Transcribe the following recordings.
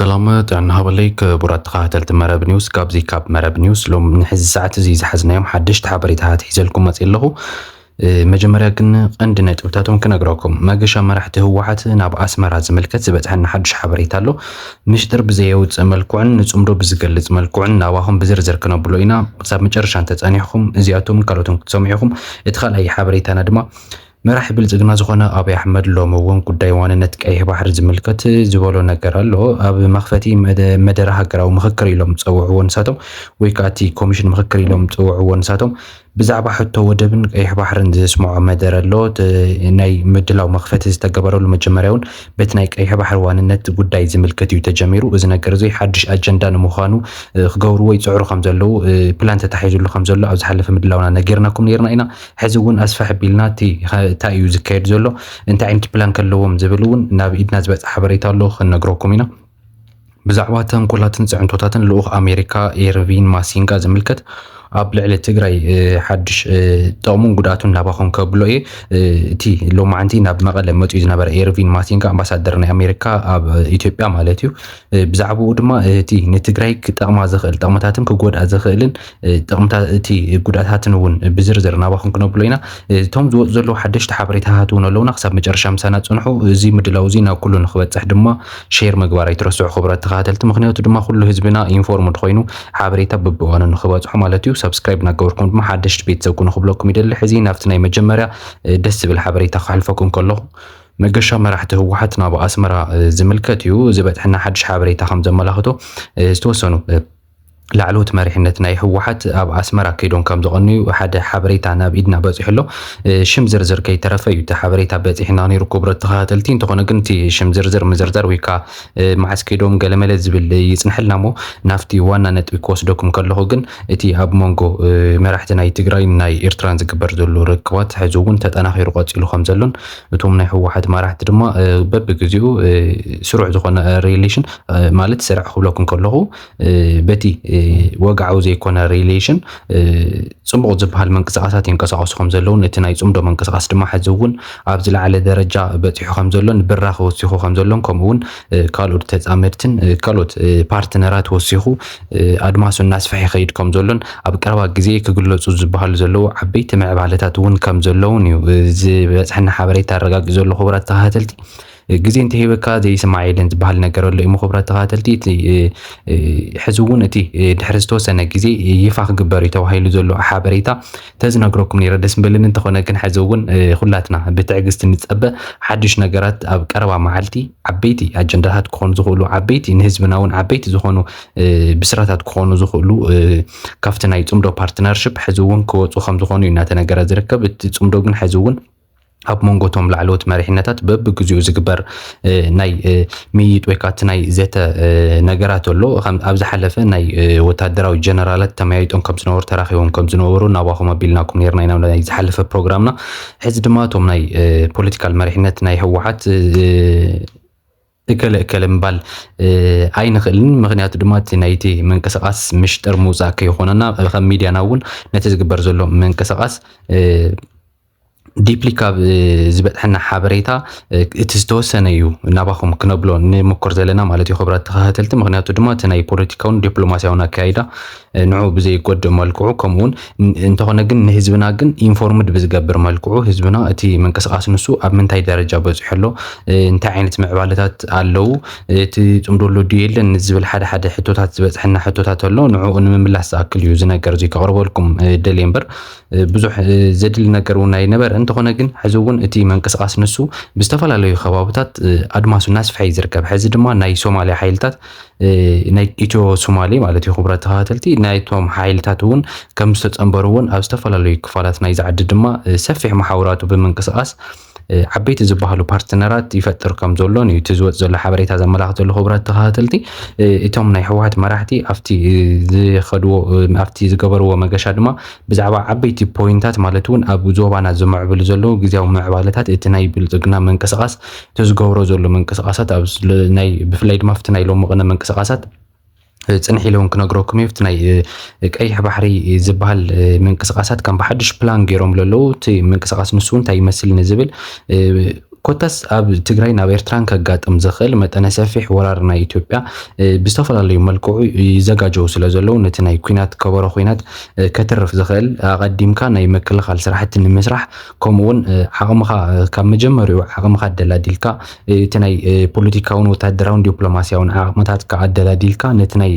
سلامات عن هبليك برات قاتلت مرب نيوز كابزي كاب مرب نيوز لو نحز ساعات زي زحزنا يوم حدشت حبريتها حيزلكم مسئله مجمريا كن عندنا توتاتهم كنقراكم ما قش مرحته واحد ناب اسمر زملكت زبطحنا حدش حبريتالو مش درب زيوت ملكوعن نصمدو بزقلص ملكوعن ناواهم بزرزر كنبلوينا صاب مጨረሻን ተጻኒሕኩም እዚኣቶም ካልኦቶም ክትሰምዑኹም እትኻል ኣይ ሓበሬታና ድማ መራሒ ብልጽግና ዝኾነ ኣብይ ኣሕመድ ሎሚ እውን ጉዳይ ዋንነት ቀይሕ ባሕሪ ዝምልከት ዝበሎ ነገር ኣሎ ኣብ መኽፈቲ መደረ ሃገራዊ ምክክር ኢሎም ፀውዕዎ ንሳቶም ወይ ከዓ እቲ ኮሚሽን ምክክር ኢሎም ፀውዕዎ ንሳቶም ብዛዕባ ሕቶ ወደብን ቀይሕ ባሕርን ዝስምዖ መደረ ኣሎ ናይ ምድላው መኽፈቲ ዝተገበረሉ መጀመርያውን በቲ ናይ ቀይሕ ባሕሪ ዋንነት ጉዳይ ዝምልከት እዩ ተጀሚሩ እዚ ነገር እዚ ሓድሽ ኣጀንዳ ንምዃኑ ክገብርዎ ይፅዕሩ ከም ዘለዉ ፕላን ተታሒዙሉ ከም ዘሎ ኣብ ዝሓለፈ ምድላውና ነጊርናኩም ነርና ኢና ሕዚ እውን ኣስፋሕ ቢልና እቲ እንታይ እዩ ዝካየድ ዘሎ እንታይ ዓይነት ፕላን ከለዎም ዝብል እውን ናብ ኢድና ዝበፅሕ ሓበሬታ ኣሎ ክነግረኩም ኢና ብዛዕባ ተንኮላትን ፅዕንቶታትን ልኡኽ ኣሜሪካ ኤርቪን ማሲንጋ ዝምልከት ኣብ ልዕሊ ትግራይ ሓድሽ ጥቕሙን ጉድኣቱን ናባኹም ከብሎ እየ እቲ ሎማዓንቲ ናብ መቐለ መፅኡ ዝነበረ ኤርቪን ማሲንጋ ኣምባሳደር ናይ ኣሜሪካ ኣብ ኢትዮጵያ ማለት እዩ ብዛዕባኡ ድማ እቲ ንትግራይ ክጠቕማ ዝኽእል ጥቕምታትን ክጎድኣ ዝኽእልን ጥቕምታት እቲ ጉድኣታትን እውን ብዝርዝር ናባኹም ክነብሎ ኢና እቶም ዝወፁ ዘለዉ ሓደሽቲ ሓበሬታታት እውን ኣለውና ክሳብ መጨረሻ ምሳና ፅንሑ እዚ ምድላው እዚ ናብ ኩሉ ንክበፅሕ ድማ ሼር ምግባር ኣይትረስዑ ክብረት ተኸታተልቲ ምክንያቱ ድማ ኩሉ ህዝብና ኢንፎርምድ ኮይኑ ሓበሬታ በብእዋኑ ንክበፅሑ ማለት እዩ سبسكرايب نقولكم ما حدش بيتسوكون خبلكم يدل حزين نفتنا مجمرة دس بالحبرية خلفكم كله مجشة مرحته وحتنا بأسمرة زملكتيو زبط حنا حدش حبرية خمس ملاحته استوسنوا لعلوت مريحنتنا يحوحت أب أسمرة كيدون كم زغني وحد حبريتا أنا بإيدنا بزح له شم زرزر كي ترفي تحبريتا بزح ناني ركوبرة تخاتلتين تكون قنتي شم زرزر مزرزر ويكا معس كيدون قال ملز باللي يسنحلنا مو نافتي وانا نتبكوس دوكم كله جن اتي أب مونجو مرحتنا يتجراي ناي إيرتران زكبر دلو ركوات حزون تتأنا خير قات إلو خمزلون بتومنا يحوحت مرحت دما ببجزيو سرع زخنا ريليشن مالت سرع خبلكم كله بتي وقعوا زي كونا ريليشن صمغ زبها المنقصات ينقصوا خمس زلون اتناي صمدو منقصات دما حزون ابزل على درجه بتيحو خمس زلون براخ وسيخو خمس زلون كمون كالوت تزامرتن كالوت بارتنرات وسيخو ادماسو الناس فحي خيد كم زلون اب قربا غزي كغلصو زبحال زلو عبيت معبالتات ون كم زلون بصحنا حبريت ترغاق زلو خبرات تهاتلتي جزين تهيبكا زي سماعيلن تبحال ነገር ኣሎ ኢሞ خبرات ተኻተልቲ ሕዝውን እቲ ድሕርዝቶ ሰነ ግዜ ይፋኽ ግበር ይተዋሂሉ ዘሎ ሓበሬታ ተዝነግረኩም ነይረ ደስ ብልን እንተኾነ ግን ሕዝውን ሁላትና ብትዕግስት ንጸበ ሓድሽ ነገራት ኣብ ቀረባ መዓልቲ ዓበይቲ ኣጀንዳታት ክኾኑ ዝኽእሉ ዓበይቲ ንህዝብናውን ዓበይቲ ዝኾኑ ብስራታት ክኾኑ ዝኽእሉ ካፍቲ ናይ ጽምዶ ፓርትነርሺፕ ሕዝውን ክወፁ ከም ዝኾኑ እናተነገረ ዝርከብ እቲ ጽምዶ ግን ሕዝውን ኣብ መንጎቶም ላዕለዎት መሪሕነታት በብግዚኡ ዝግበር ናይ ሚይጥ ወይ ካት ናይ ዘተ ነገራት ኣሎ ኣብ ዝሓለፈ ናይ ወታደራዊ ጀነራላት ተማይጦም ከም ዝነበሩ ተራኺቦም ከም ዝነበሩ ናባኹም ኣቢልናኩም ነርና ኢና ናይ ዝሓለፈ ፕሮግራምና ሕዚ ድማ ቶም ናይ ፖለቲካል መሪሕነት ናይ ህወሓት ከለምባል ኣይንኽእልን ምክንያቱ ድማ እቲ ናይቲ መንቀሳቐስ ምሽጥር ምውፃእ ከይኾነና ከም ሚድያና እውን ነቲ ዝግበር ዘሎ መንቀሳቐስ ዲፕሊካ ዝበጥሐና ሓበሬታ እቲ ዝተወሰነ እዩ ናባኹም ክነብሎ ንምኩር ዘለና ማለት እዩ خبرات ተኸታተልቲ ምክንያቱ ድማ እቲ ናይ ፖለቲካውን ዲፕሎማሲያውን ኣካይዳ ንዑ ብዘይ ጎድእ መልክዑ ከምኡውን እንተኾነ ግን ንህዝብና ግን ኢንፎርምድ ብዝገብር መልክዑ ህዝብና እቲ መንቀሳቐስ ንሱ ኣብ ምንታይ ደረጃ በፂሑ ኣሎ እንታይ ዓይነት ምዕባለታት ኣለው እቲ ጽምዶሎ ድየለን ዝብል ሓደ ሓደ ሕቶታት ዝበፅሐና ሕቶታት ኣሎ ንዑ ንምምላስ ዝኣክል እዩ ዝነገር እዚ ከቕርበልኩም ደልየምበር ብዙሕ ዘድሊ ነገር እውን ኣይነበረ እንተኾነ ግን ሕዚ እውን እቲ መንቀሳቐስ ንሱ ብዝተፈላለዩ ከባቢታት ኣድማሱ ናስፍሐ ዝርከብ ሕዚ ድማ ናይ ሶማልያ ሓይልታት ናይ ኢትዮ ሶማሌ ማለት እዩ خبرات ተኸታተልቲ ናይቶም ሓይልታት እውን ከም ዝተጸንበሩውን ኣብ ዝተፈላለዩ ክፋላት ናይ ዝዓዲ ድማ ሰፊሕ መሓውራቱ ብምንቅስቓስ عبيت زبالو بارتنرات يفتر كم زولون يتزوج زول حبريت هذا ملاحظ له خبرات تهاتلتي إتهم نيحوات مراحتي أفتي خدو أفتي زجبروا ومجاشد ما بزعوا عبيتي بوينتات مالتون أبو زوبانا زمع بالزلو جزاو معبالتات إتناي بالتقنا من كسقاس تزجورو زولو من كسقاسات أو ناي بفلايد ما فتناي لو مغنى من كسقاسات ጽንሕ ኢሎም ክነግረኩም ይፍት ናይ ቀይሕ ባሕሪ ዝበሃል መንቀሳቐሳት ከም በሓድሽ ፕላን ገይሮም ለለው እቲ መንቀሳቐስ ንሱ እንታይ ይመስል ንዝብል ኮታስ ኣብ ትግራይ ናብ ኤርትራን ከጋጥም ዝኽእል መጠነ ሰፊሕ ወራር ናይ ኢትዮጵያ ብዝተፈላለዩ መልክዑ ይዘጋጀው ስለዘለዉ ነቲ ናይ ኩናት ከበሮ ኩናት ከትርፍ ዝኽእል ኣቐዲምካ ናይ ምክልኻል ስራሕቲ ንምስራሕ ከምኡውን ዓቕምኻ ካብ መጀመሪኡ ዓቕምኻ ኣደላዲልካ እቲ ናይ ፖለቲካውን ወታደራውን ዲፕሎማስያውን ዓቕምታትካ ኣደላዲልካ ነቲ ናይ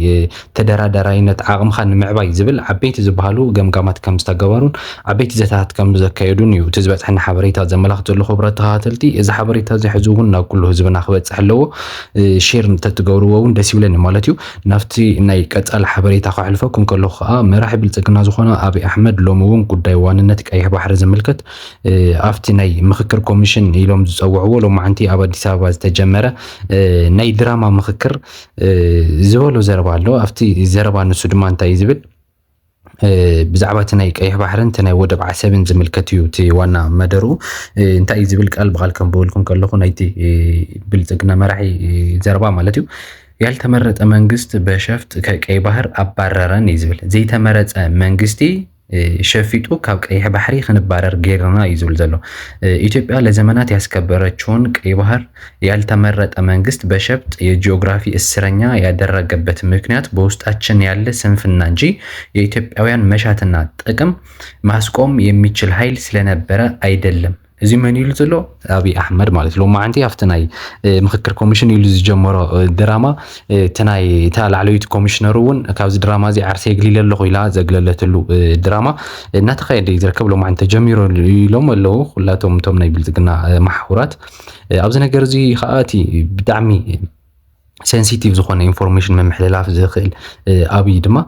ተደራዳራይነት ዓቕምኻ ንምዕባይ ዝብል ዓበይቲ ዝበሃሉ ገምጋማት ከም ዝተገበሩን ዓበይቲ ዘታት ከም ዘካየዱን እዩ እቲ ዝበፅሐና ሓበሬታ ዘመላኽት ዘሎ ክቡራት ተኸታተልቲ እዚ ሓበሬታ እዚ ሕዚ እውን ናብ ኩሉ ህዝብና ክበፅሕ ኣለዎ ሼር እንተትገብርዎ እውን ደስ ይብለኒ ማለት እዩ ናብቲ ናይ ቀፃሊ ሓበሬታ ክሕልፈኩም ከለኹ ከዓ መራሒ ብልፅግና ዝኾነ ኣብይ ኣሕመድ ሎሚ እውን ጉዳይ ዋንነት ቀይሕ ባሕሪ ዝምልከት ኣብቲ ናይ ምክክር ኮሚሽን ኢሎም ዝፀውዕዎ ሎማዓንቲ ኣብ ኣዲስ ኣበባ ዝተጀመረ ናይ ድራማ ምክክር ዝበሎ ዘረባ ኣሎ ኣብቲ ዘረባ ንሱ ድማ እንታይ ዝብል ብዛዕባ እቲ ናይ ቀይሕ ባሕርን እቲ ናይ ወደብ ዓሰብን ዝምልከት እዩ እቲ ዋና መደሩ እንታይ ዝብል ቃል ብቓል ከም ብበልኩም ከለኹ ናይቲ ብልፅግና መራሒ ዘረባ ማለት እዩ ያልተመረጠ መንግስት በሸፍጥ ከቀይ ባህር አባረረን ይዝብል ዘይተመረፀ መንግስቲ ሸፊጡ ካብ ቀይሕ ባሕሪ ክንባረር ጌርና ይዝብል ዘሎ ኢትዮጵያ ለዘመናት ያስከበረችውን ቀይ ባህር ያልተመረጠ መንግስት በሸፍጥ የጂኦግራፊ እስረኛ ያደረገበት ምክንያት በውስጣችን ያለ ስንፍና እንጂ የኢትዮጵያውያን መሻትና ጥቅም ማስቆም የሚችል ኃይል ስለነበረ አይደለም እዚ መን ይሉ ዘሎ ኣብይ ኣሕመድ ማለት ሎ ማዓንቲ ኣፍትናይ ምክክር ኮሚሽን ይሉ ዝጀመሮ ድራማ ተናይ ታላዕለዊት ኮሚሽነር እውን ካብዚ ድራማ እዚ ዓርሰ ይግሊል ኣለኹ ኢላ ዘግለለትሉ ድራማ እናተኻየደ ይዝርከብ ሎ ማዓንቲ ጀሚሮ ኢሎም ኣለዉ ኩላቶም ቶም ናይ ብልጽግና ማሕውራት ኣብዚ ነገር እዚ ከኣቲ ብጣዕሚ ሴንሲቲቭ ዝኾነ ኢንፎርሜሽን መምሕልላፍ ዝኽእል ኣብይ ድማ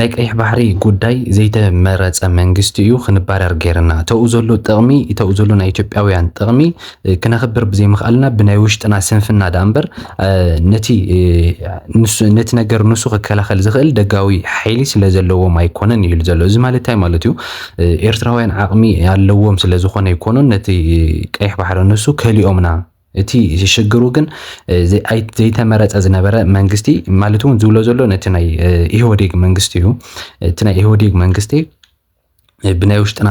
ናይ ቀይሕ ባሕሪ ጉዳይ ዘይተመረፀ መንግስቲ እዩ ክንባረር ጌርና ተኡ ዘሎ ጥቕሚ ተኡ ዘሎ ናይ ኢትዮጵያውያን ጥቕሚ ክነኽብር ብዘይ ምኽኣልና ብናይ ውሽጥና ስንፍና ዳእምበር ነቲ ነገር ንሱ ክከላኸል ዝኽእል ደጋዊ ሓይሊ ስለ ዘለዎም ኣይኮነን ይብል ዘሎ እዚ ማለት እንታይ ማለት እዩ ኤርትራውያን ዓቕሚ ኣለዎም ስለ ዝኾነ ይኮኑን ነቲ ቀይሕ ባሕሪ ንሱ ከሊኦምና እቲ ሽግሩ ግን ዘይተመረፀ ዝነበረ መንግስቲ ማለት እውን ዝብሎ ዘሎ ነቲ ናይ ኢህወዴግ መንግስቲ እዩ እቲ ናይ ኢህወዴግ መንግስቲ ብናይ ውሽጥና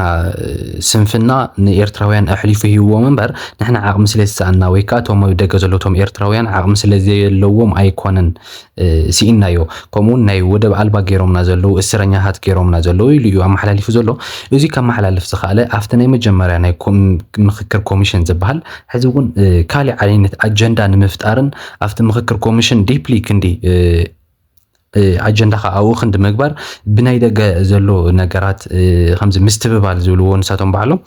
ስንፍና ንኤርትራውያን ኣሕሊፉ ሂብዎም እምበር ንሕና ዓቕሚ ስለዝሰኣና ወይ ከዓ እቶም ኣብ ደገ ዘለቶም ኤርትራውያን ዓቕሚ ስለዘየለዎም ኣይኮነን ሲኢናዮ ከምኡውን ናይ ወደብ ኣልባ ገይሮምና ዘለዉ እስረኛታት ገይሮምና ዘለዉ ኢሉ እዩ ኣመሓላሊፉ ዘሎ እዚ ካብ መሓላለፍ ዝኽኣለ ኣብቲ ናይ መጀመርያ ናይ ምክክር ኮሚሽን ዝበሃል ሕዚ እውን ካሊእ ዓይነት ኣጀንዳ ንምፍጣርን ኣብቲ ምክክር ኮሚሽን ዲፕሊ ክንዲ ኣጀንዳ ኣብኡ ክንዲ ምግባር ብናይ ደገ ዘሎ ነገራት ከምዚ ምስትብባል ዝብልዎ ንሳቶም ባዕሎም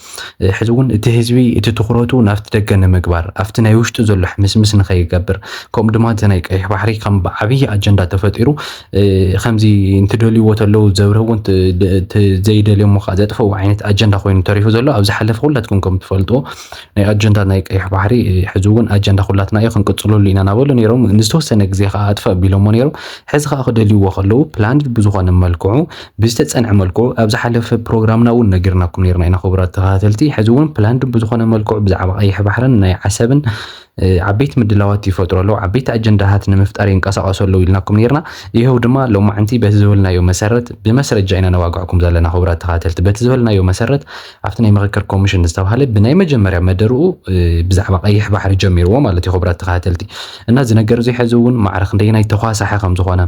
ሕዚ እውን እቲ ህዝቢ እቲ ትኩረቱ ናብቲ ደገ ንምግባር ኣብቲ ናይ ውሽጡ ዘሎ ሕምስምስ ንኸይገብር ከምኡ ድማ እቲ ናይ ቀይሕ ባሕሪ ከም ብዓብዪ ኣጀንዳ ተፈጢሩ ከምዚ እንትደልይዎ ተለዉ ዘብረውን ዘይደልዮም ከዓ ዘጥፈው ዓይነት ኣጀንዳ ኮይኑ ተሪፉ ዘሎ ኣብ ዝሓለፈ ኩላትኩም ከም ትፈልጥዎ ናይ ኣጀንዳ ናይ ቀይሕ ባሕሪ ሕዚ እውን ኣጀንዳ ኩላትና እዩ ክንቅፅለሉ ኢና ናበሉ ነይሮም ንዝተወሰነ ግዜ ከዓ ኣጥፈ ኣቢሎሞ ነይሮም ሕዚ ከዓ ክደልይዎ ከለዉ ፕላን ብዝኾነ መልክዑ ብዝተፀንዐ መልክዑ ኣብ ዝሓለፈ ፕሮግራምና እውን ነጊርናኩም ነርና ኢና ክቡራት ተኸታተልቲ ሕዚ እውን ፕላን ብዝኾነ መልክዑ ብዛዕባ ቀይሕ ባሕርን ናይ ዓሰብን ዓበይቲ ምድላዋት ይፈጥሩ ኣለዉ ዓበይቲ ኣጀንዳታት ንምፍጣር ይንቀሳቐሱ ኣለዉ ኢልናኩም ነርና ይኸው ድማ ሎማዓንቲ በቲ ዝበልናዮ መሰረት ብመስረጃ ኢና ነዋግዐኩም ዘለና ክቡራት ተኸታተልቲ በቲ ዝበልናዮ መሰረት ኣብቲ ናይ ምክክር ኮሚሽን ዝተባሃለ ብናይ መጀመርያ መደርኡ ብዛዕባ ቀይሕ ባሕሪ ጀሚርዎ ማለት እዩ ክቡራት ተኸታተልቲ እና እዚ ነገር እዚ ሕዚ እውን ማዕረኽ እንደናይ ተኳሳሐ ከም ዝኾነ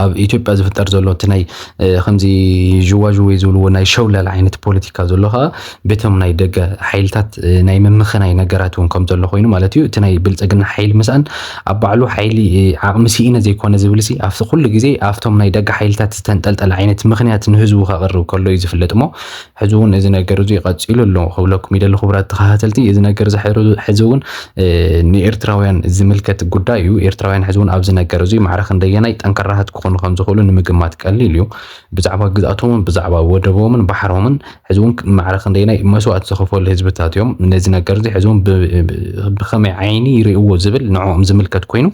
ኣብ ኢትዮጵያ ዝፍጠር ዘሎ እቲ ናይ ከምዚ ዥዋዥዌ ዝብልዎ ናይ ሸውለል ዓይነት ፖለቲካ ዘሎ ከዓ ቤቶም ናይ ደገ ሓይልታት ናይ ምምኽናይ ነገራት እውን ከም ዘሎ ኮይኑ ማለት እዩ እቲ ናይ ብልፅግና ሓይሊ ምስኣን ኣብ ባዕሉ ሓይሊ ዓቕሚ ሲኢነ ዘይኮነ ዝብል ሲ ኣብቲ ኩሉ ግዜ ኣብቶም ናይ ደገ ሓይልታት ዝተንጠልጠለ ዓይነት ምክንያት ንህዝቡ ከቕርብ ከሎ እዩ ዝፍለጥ እሞ ሕዚ እውን እዚ ነገር እዚ ይቐፂሉ ኣሎ ክብለኩም ይደሊ ክቡራት ተኸታተልቲ እዚ ነገር እዚ ሕዚ እውን ንኤርትራውያን ዝምልከት ጉዳይ እዩ ኤርትራውያን ሕዚ እውን ኣብዚ ነገር እዚ ማዕረኽ እንደየናይ ጠንከራ ሃት ክኾኑ ከም ዝኽእሉ ንምግማት ቀሊል እዩ ብዛዕባ ግዝኣቶምን ብዛዕባ ወደቦምን ባሕሮምን ሕዚ እውን ማዕረኽ እንደናይ መስዋዕት ዝኸፈሉ ህዝብታት እዮም ነዚ ነገር እዚ ሕዚ እውን ብኸመይ ዓይኒ ይርእዎ ዝብል ንዕኦም ዝምልከት ኮይኑ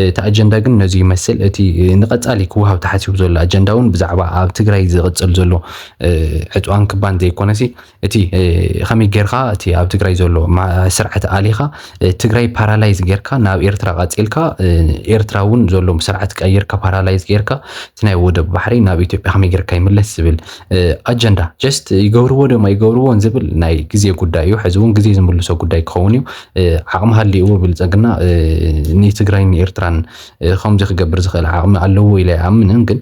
እቲ ኣጀንዳ ግን ነዚ ይመስል እቲ ንቐፃሊ ክወሃብ ተሓሲቡ ዘሎ ኣጀንዳ እውን ብዛዕባ ኣብ ትግራይ ዝቕፅል ዘሎ ዕፅዋን ክባን ዘይኮነሲ እቲ ከመይ ጌርካ እቲ ኣብ ትግራይ ዘሎ ስርዓት ኣሊኻ ትግራይ ፓራላይዝ ጌርካ ናብ ኤርትራ ቐፂልካ ኤርትራ እውን ዘሎ ስርዓት ቀይርካ ፓራላይዝ ጌርካ ትናይ ወደብ ባሕሪ ናብ ኢትዮጵያ ከመይ ጌርካ ይምለስ ዝብል ኣጀንዳ ጀስት ይገብርዎ ደማ ይገብርዎን ዝብል ናይ ግዜ ጉዳይ እዩ ሕዚ እውን ግዜ ዝምልሶ ጉዳይ ክኸውን እዩ ዓቕሚ ሃልይዎ ብልፀግና ንትግራይን ኤርትራን ከምዚ ክገብር ዝኽእል ዓቕሚ ኣለዎ ኢለ ኣይኣምንን ግን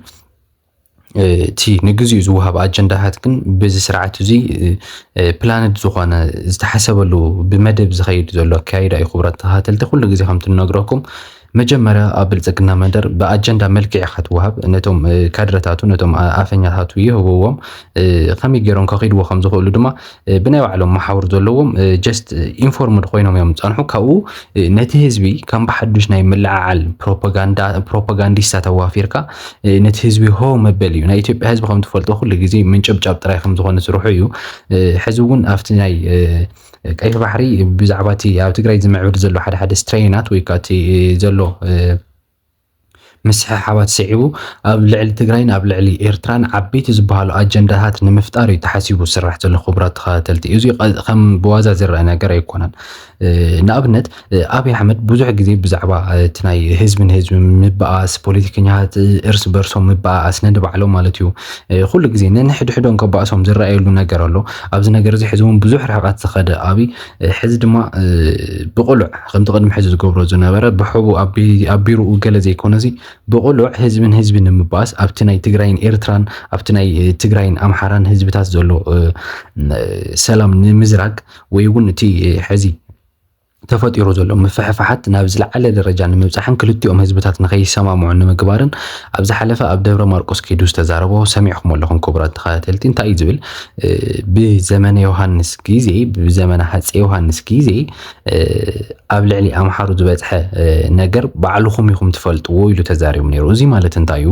እቲ ንግዚኡ ዝወሃብ ኣጀንዳታት ግን በዚ ስርዓት እዚ ፕላንድ ዝኾነ ዝተሓሰበሉ ብመደብ ዝኸይድ ዘሎ ኣካይዳ እዩ ክቡራት ተኸታተልቲ ኩሉ ግዜ ከምቲ ንነግረኩም መጀመርያ ኣብ ብልፅግና መደር ብኣጀንዳ መልክዕ ክትወሃብ ነቶም ካድረታቱ ነቶም ኣፈኛታቱ ይህብዎም ከመይ ገይሮም ከኺድዎ ከም ዝኽእሉ ድማ ብናይ ባዕሎም መሓውር ዘለዎም ጀስት ኢንፎርምድ ኮይኖም እዮም ዝፀንሑ ካብኡ ነቲ ህዝቢ ከም ብሓዱሽ ናይ ምልዓዓል ፕሮፓጋንዲስታ ተዋፊርካ ነቲ ህዝቢ ሆ መበል እዩ ናይ ኢትዮጵያ ህዝቢ ከም ትፈልጦ ኩሉ ግዜ ምንጭብጫብ ጥራይ ከም ዝኾነ ስርሑ እዩ ሕዚ እውን ኣብቲ ናይ ቀይሕ ባሕሪ ብዛዕባ እቲ ኣብ ትግራይ ዝምዕብል ዘሎ ሓደ ሓደ ስትሬናት ወይ ከዓ እቲ ዘሎ ምስሕሓባት ስዒቡ ኣብ ልዕሊ ትግራይን ኣብ ልዕሊ ኤርትራን ዓበይቲ ዝበሃሉ ኣጀንዳታት ንምፍጣር እዩ ተሓሲቡ ዝስራሕ ዘሎ ክቡራት ተኸታተልቲ እዚ ከም ብዋዛ ዝረአ ነገር ኣይኮነን ንኣብነት ኣብይ ኣሕመድ ብዙሕ ግዜ ብዛዕባ እቲ ናይ ህዝብን ህዝቢ ምበኣስ ፖለቲከኛታት እርስ በርሶም ምበኣስ ነንባዕሎም ማለት እዩ ኩሉ ግዜ ነንሕድሕዶም ከበኣሶም ዝረኣየሉ ነገር ኣሎ ኣብዚ ነገር እዚ ሕዚ እውን ብዙሕ ርሕቐት ዝኸደ ኣብይ ሕዚ ድማ ብቁሉዕ ከምቲ ቅድሚ ሕዚ ዝገብሮ ዝነበረ ብሕቡ ኣቢሩኡ ገለ ዘይኮነ እዚ ብቁሉዕ ህዝብን ህዝቢ ንምባስ ኣብቲ ናይ ትግራይን ኤርትራን ኣብቲ ናይ ትግራይን ኣምሓራን ህዝብታት ዘሎ ሰላም ንምዝራግ ወይ እውን እቲ ሕዚ ተፈጢሩ ዘሎ ምፍሕፍሓት ናብ ዝለዓለ ደረጃ ንምብፃሕን ክልቲኦም ህዝብታት ንኸይሰማምዑ ንምግባርን ኣብ ዝሓለፈ ኣብ ደብረ ማርቆስ ከይዱ ዝተዛረቦ ሰሚዕኩም ኣለኹም ክቡራት ተኸታተልቲ እንታይ እዩ ዝብል ብዘመነ ዮሃንስ ግዜ ብዘመነ ሃፀይ ዮሃንስ ግዜ ኣብ ልዕሊ ኣምሓሩ ዝበፅሐ ነገር ባዕልኹም ኢኹም ትፈልጥዎ ኢሉ ተዛሪቡ ነይሩ እዚ ማለት እንታይ እዩ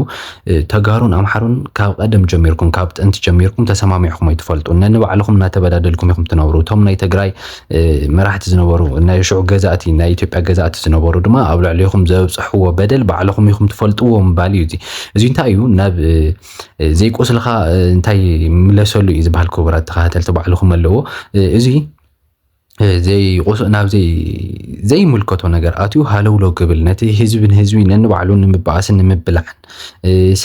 ተጋሩን ኣምሓሩን ካብ ቀደም ጀሚርኩም ካብ ጥንቲ ጀሚርኩም ተሰማሚዕኩም ኣይትፈልጡ ነንባዕልኹም እናተበዳደልኩም ኢኹም ትነብሩ እቶም ናይ ትግራይ መራሕቲ ዝነበሩ ናይ ሽዑ ገዛእቲ ናይ ኢትዮጵያ ገዛእቲ ዝነበሩ ድማ ኣብ ልዕሊኹም ዘብፅሕዎ በደል ባዕልኹም ኢኹም ትፈልጥዎ ምባል እዩ እዚ እንታይ እዩ ናብ ዘይቆስልካ እንታይ ምለሰሉ እዩ ዝበሃል ክቡራት ተኸታተልቲ ባዕልኹም ኣለዎ እዚ ናብ ዘይምልከቶ ነገር ኣትዩ ሃለውሎ ግብል ነቲ ህዝብን ህዝቢ ነንባዕሉ ንምበኣስን ንምብላዕን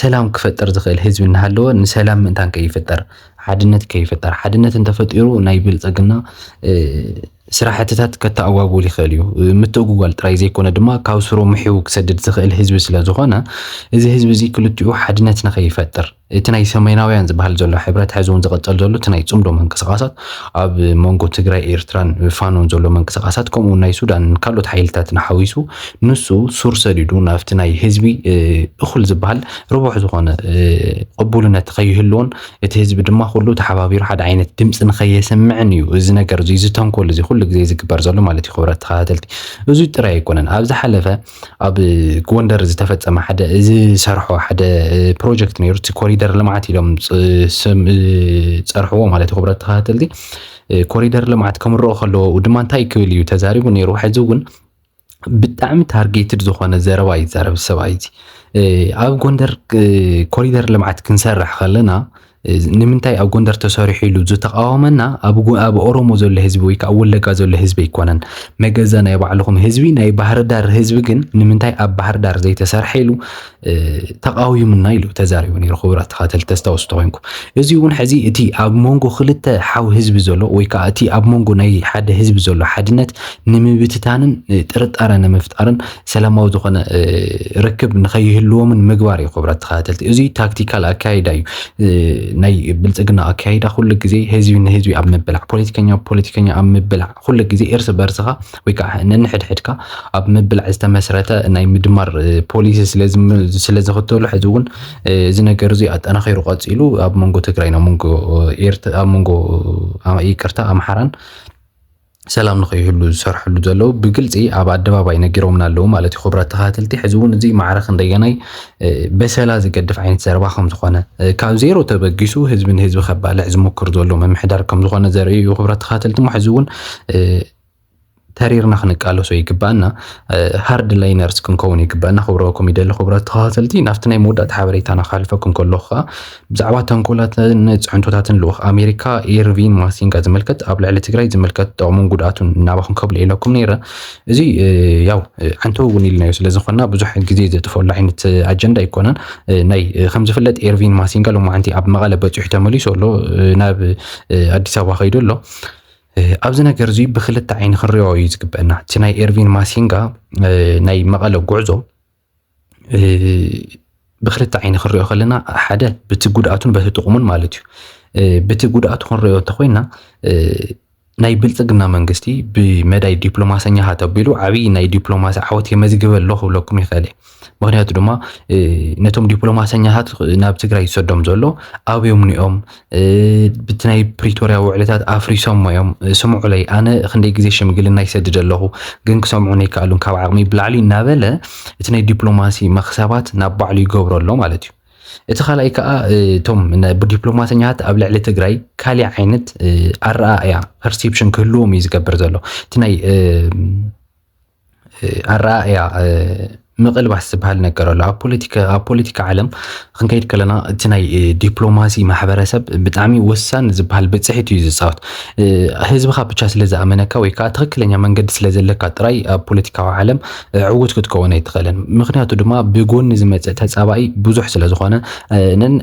ሰላም ክፈጠር ዝኽእል ህዝቢ እናሃለወ ንሰላም ምእንታን ከይፍጠር ሓድነት ከይፍጠር ሓድነት እንተፈጢሩ ናይ ብልፅግና ስራሕትታት ከተኣጓጉል ይኽእል እዩ ምትእጉጓል ጥራይ ዘይኮነ ድማ ካብ ስሮ ምሒው ክሰድድ ዝኽእል ህዝቢ ስለ ዝኾነ እዚ ህዝቢ እዚ ክልቲኡ ሓድነት ንኸይፈጥር እቲ ናይ ሰሜናውያን ዝበሃል ዘሎ ሕብረት ሕዚ እውን ዝቐፀል ዘሎ እቲ ናይ ፅምዶ መንቀሳቐሳት ኣብ መንጎ ትግራይ ኤርትራን ፋኖን ዘሎ መንቀሳቐሳት ከምኡ ናይ ሱዳን ካልኦት ሓይልታት ንሓዊሱ ንሱ ሱር ሰዲዱ ናብቲ ናይ ህዝቢ እኹል ዝበሃል ርቡሕ ዝኾነ ቅቡልነት ከይህልዎን እቲ ህዝቢ ድማ ኩሉ ተሓባቢሩ ሓደ ዓይነት ድምፂ ንኸየስምዕን እዩ እዚ ነገር እዚ ዝተንኮል እዚ ኩሉ ግዜ ዝግበር ዘሎ ማለት እዩ ክቡራት ተኸታተልቲ እዚ ጥራይ ኣይኮነን ኣብ ዝሓለፈ ኣብ ጎንደር ዝተፈፀመ ሓደ ዝሰርሖ ሓደ ፕሮጀክት ነይሩ እቲ ኮሪደር ልምዓት ኢሎም ፀርሕዎ ማለት እዩ ክቡራት ተኸታተልቲ ኮሪደር ልምዓት ከምርኦ ከለዎ ድማ እንታይ ክብል እዩ ተዛሪቡ ነይሩ ሕዚ እውን ብጣዕሚ ታርጌትድ ዝኾነ ዘረባ ይዛረብ ሰብኣይ እዚ ኣብ ጎንደር ኮሪደር ልምዓት ክንሰርሕ ከለና ንምንታይ ኣብ ጎንደር ተሰሪሑ ኢሉ ዝተቃወመና ኣብ ኦሮሞ ዘሎ ህዝቢ ወይ ከዓ ወለጋ ዘሎ ህዝቢ ኣይኮነን መገዛ ናይ ባዕልኹም ህዝቢ ናይ ባህር ዳር ህዝቢ ግን ንምንታይ ኣብ ባህር ዳር ዘይተሰርሐ ኢሉ ተቃዊሙና ኢሉ ተዛሪቡ ነይሩ ክቡራት ተኸታተልቲ ተስታውሱ ተኮይንኩም እዚ እውን ሕዚ እቲ ኣብ መንጎ ክልተ ሓው ህዝቢ ዘሎ ወይ ከዓ እቲ ኣብ መንጎ ናይ ሓደ ህዝቢ ዘሎ ሓድነት ንምብትታንን ጥርጣረ ንምፍጣርን ሰላማዊ ዝኾነ ርክብ ንኸይህልዎምን ምግባር እዩ ክቡራት ተኸታተልቲ እዚ ታክቲካል ኣካይዳ እዩ ናይ ብልፅግና ኣካይዳ ኩሉ ግዜ ህዝቢ ንህዝቢ ኣብ ምብላዕ ፖለቲከኛ ኣብ ምብላዕ ኩሉ ግዜ እርስ በርስኻ ወይ ከዓ ነንሕድሕድካ ኣብ ምብላዕ ዝተመስረተ ናይ ምድማር ፖሊሲ ስለ ዝኽተሉ ሕዚ እውን እዚ ነገር እዚ ኣጠናኺሩ ቀፂሉ ኣብ መንጎ ትግራይን ኣብ መንጎ ኣብ መንጎ ይቅርታ ኣምሓራን ሰላም ንኸይህሉ ዝሰርሕሉ ዘለዉ ብግልፂ ኣብ ኣደባባይ ነጊሮምና ኣለዉ ማለት እዩ ክቡራት ተኸታተልቲ ሕዚ እውን እዚ ማዕረኽ እንደገናይ በሰላ ዝገድፍ ዓይነት ዘረባ ከም ዝኾነ ካብ ዜሮ ተበጊሱ ህዝቢ ንህዝቢ ከባልዕ ዝሞክር ዘሎ ምምሕዳር ከም ዝኾነ ዘርኢ እዩ ክቡራት ተኸታተልቲ ሕዚ እውን ተሪርና ክንቃለሶ ይግባና ሃርድ ላይነርስ ክንከውን ይግባና ክብረኩም ይደሊ ክብረት ተኸታተልቲ ናፍቲ ናይ መወዳእታ ሓበሬታና ካልፈኩም ከለኹ ከዓ ብዛዕባ ተንኮላትን ፅዕንቶታትን ልኡኽ ኣሜሪካ ኤርቪን ማሲንጋ ዝምልከት ኣብ ልዕሊ ትግራይ ዝምልከት ጥቕሙን ጉድኣቱን እናባኹም ከብል ኢለኩም ነይረ እዚ ያው ሓንቲ እውን ኢልናዮ ስለዝኾና ብዙሕ ግዜ ዘጥፈሉ ዓይነት ኣጀንዳ ኣይኮነን ናይ ከም ዝፍለጥ ኤርቪን ማሲንጋ ሎማዓንቲ ኣብ መቐለ በፂሑ ተመሊሱ ኣሎ ናብ ኣዲስ ኣበባ ከይዱ ኣሎ ኣብዚ ነገር እዚ ብክልተ ዓይኒ ክንሪኦ እዩ ዝግበአና እቲ ናይ ኤርቪን ማሲንጋ ናይ መቐለ ጉዕዞ ብክልተ ዓይኒ ክንሪኦ ከለና ሓደ በቲ ጉድኣቱን በቲ ጥቕሙን ማለት እዩ በቲ ጉድኣቱ ክንሪኦ እንተኮይና ናይ ብልፅግና መንግስቲ ብመዳይ ዲፕሎማሰኛታት ኣቢሉ ዓብይ ናይ ዲፕሎማሲ ዓወት የመዝግበ ኣሎ ክብለኩም ይኽእል ምክንያቱ ድማ ነቶም ዲፕሎማሰኛታት ናብ ትግራይ ዝሰዶም ዘሎ ኣብዮም ኒኦም ብቲ ናይ ፕሪቶሪያ ውዕልታት ኣፍሪሶም እዮም ስምዑለይ ኣነ ክንደይ ግዜ ሽምግልና ይሰድድ ኣለኹ ግን ክሰምዑን ኣይከኣሉን ካብ ዓቕሚ ብላዕሊ እናበለ እቲ ናይ ዲፕሎማሲ መክሰባት ናብ ባዕሉ ይገብሮ ኣሎ ማለት እዩ እቲ ካልኣይ ከዓ እቶም ብዲፕሎማሰኛታት ኣብ ልዕሊ ትግራይ ካሊእ ዓይነት ኣረኣእያ ፐርሴፕሽን ክህልዎም እዩ ዝገብር ዘሎ እቲ ናይ ኣረኣእያ ምቕልባስ ዝበሃል ነገር ኣሎ ኣብ ፖለቲካ ዓለም ክንከይድ ከለና እቲ ናይ ዲፕሎማሲ ማሕበረሰብ ብጣዕሚ ወሳኒ ዝበሃል ብፅሒት እዩ ዝፃወት ህዝብካ ብቻ ስለ ዝኣመነካ ወይ ከዓ ትክክለኛ መንገዲ ስለ ዘለካ ጥራይ ኣብ ፖለቲካዊ ዓለም ዕውት ክትከውን ኣይትኽእልን ምክንያቱ ድማ ብጎኒ ዝመፅእ ተፃባኢ ብዙሕ ስለ ዝኾነ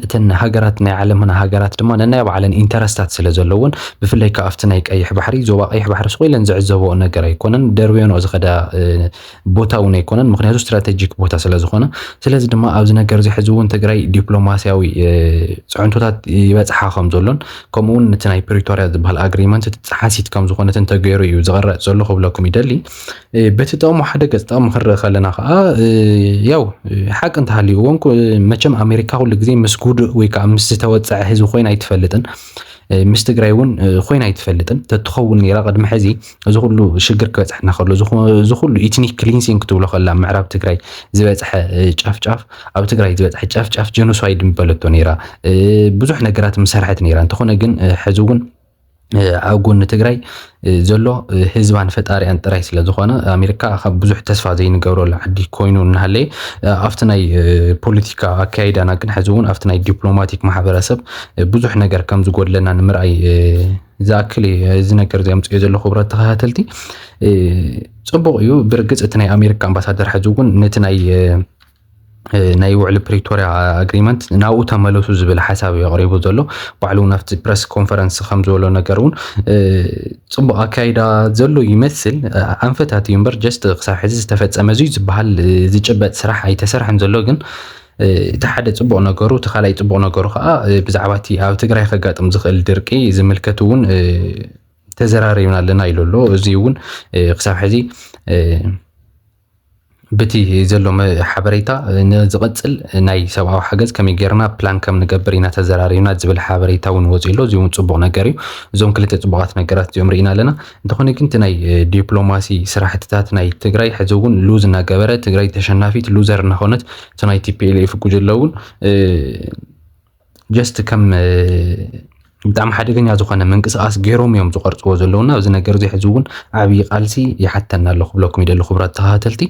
እተን ሃገራት ናይ ዓለምና ሃገራት ድማ ነናይ ባዕለን ኢንተረስታት ስለ ዘለውን ብፍላይ ከዓ ኣብቲ ናይ ቀይሕ ባሕሪ ዞባ ቀይሕ ባሕሪ ስቆይለን ዝዕዘበኦ ነገር ኣይኮነን ደርብዮኖ ዝኸዳ ቦታ እውን ኣይኮነን ምክንያቱ ስትራቴጂክ ቦታ ስለዝኾነ ስለዚ ድማ ኣብዚ ነገር እዚ ሕዚ እውን ትግራይ ዲፕሎማስያዊ ፅዕንቶታት ይበፅሓ ከም ዘሎን ከምኡውን እቲ ናይ ፕሪቶሪያ ዝበሃል ኣግሪመንት ተሓሲት ከም ዝኾነትን ተገይሩ እዩ ዝቐረፅ ዘሎ ክብለኩም ይደሊ በቲ ጥቕሙ ሓደ ገፅ ጥቕሙ ክንርኢ ከለና ከዓ ያው ሓቂ እንተሃልይዎን መቸም ኣሜሪካ ኩሉ ግዜ ምስ ጉድእ ወይ ከዓ ምስ ዝተወፅዐ ህዝቢ ኮይና ኣይትፈልጥን ምስ ትግራይ እውን ኮይና ኣይትፈልጥን ተትኸውን ነይራ ቅድሚ ሕዚ እዚ ኩሉ ሽግር ክበፅሐና ከሎ እዚ ኩሉ ኢትኒክ ክሊንሲንግ ክትብሎ ከላ ምዕራብ ትግራይ ዝበፅሐ ጫፍጫፍ ኣብ ትግራይ ዝበፅሐ ጫፍጫፍ ጀኖሳይድ ምበለቶ ነይራ ብዙሕ ነገራት መሰርሐት ነይራ እንተኾነ ግን ሕዚ እውን ኣብ ጎኒ ትግራይ ዘሎ ህዝባን ፈጣሪያን ጥራይ ስለ ዝኾነ ኣሜሪካ ካብ ብዙሕ ተስፋ ዘይንገብረሉ ዓዲ ኮይኑ እናሃለየ ኣብቲ ናይ ፖለቲካ ኣካይዳና ግን ሕዚ እውን ኣብቲ ናይ ዲፕሎማቲክ ማሕበረሰብ ብዙሕ ነገር ከም ዝጎድለና ንምርኣይ ዝኣክል እዚ ነገር ዘምፅዮ ዘሎ ክብረት ተኸታተልቲ ፅቡቅ እዩ ብርግፅ እቲ ናይ ኣሜሪካ ኣምባሳደር ሕዚ እውን ነቲ ናይ ውዕሊ ፕሪቶሪያ ኣግሪመንት ናብኡ ተመለሱ ዝብል ሓሳብ የቕሪቡ ዘሎ ባዕሉ ናብቲ ፕሬስ ኮንፈረንስ ከም ዝበሎ ነገር እውን ፅቡቅ ኣካይዳ ዘሎ ይመስል ኣንፈታት እዩ እምበር ጀስት ክሳብ ሕዚ ዝተፈፀመ እዚ ዝበሃል ዝጭበጥ ስራሕ ኣይተሰርሐን ዘሎ ግን እቲ ሓደ ፅቡቅ ነገሩ እቲ ካልኣይ ፅቡቅ ነገሩ ከዓ ብዛዕባ እቲ ኣብ ትግራይ ከጋጥም ዝኽእል ድርቂ ዝምልከት እውን ተዘራሪብና ኣለና ኢሉ ኣሎ እዚ እውን ክሳብ ሕዚ በቲ ዘሎ ሓበሬታ ንዝቕፅል ናይ ሰብኣዊ ሓገዝ ከመይ ጌርና ፕላን ከም ንገብር ኢና ተዘራሪብና ዝብል ሓበሬታ እውን ወፂኡ ኣሎ እዚ እውን ፅቡቅ ነገር እዩ እዞም ክልተ ፅቡቃት ነገራት እዚኦም ርኢና ኣለና እንተኾነ ግን እቲ ናይ ዲፕሎማሲ ስራሕትታት ናይ ትግራይ ሕዚ እውን ሉዝ እናገበረ ትግራይ ተሸናፊት ሉዘር እናኾነት እቲ ናይ ቲፒኤልኤፍ ጉጅለ እውን ጀስት ከም ብጣዕሚ ሓደገኛ ዝኾነ ምንቅስቃስ ገይሮም እዮም ዝቐርፅዎ ዘለውና ኣብዚ ነገር እዚ ሕዚ እውን ዓብይ ቃልሲ ይሓተና ኣሎ ክብለኩም ይደሊ ክብራት ተኸታተልቲ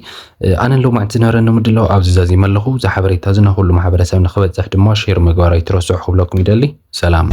ኣነ ሎማዓንቲ ዝነበረኒ ምድላው ኣብዚ ዛዚመ ኣለኹ እዚ ሓበሬታ እዚ ንኩሉ ማሕበረሰብ ንክበፅሕ ድማ ሼር ምግባር ኣይትረስዑ ክብለኩም ይደሊ ሰላም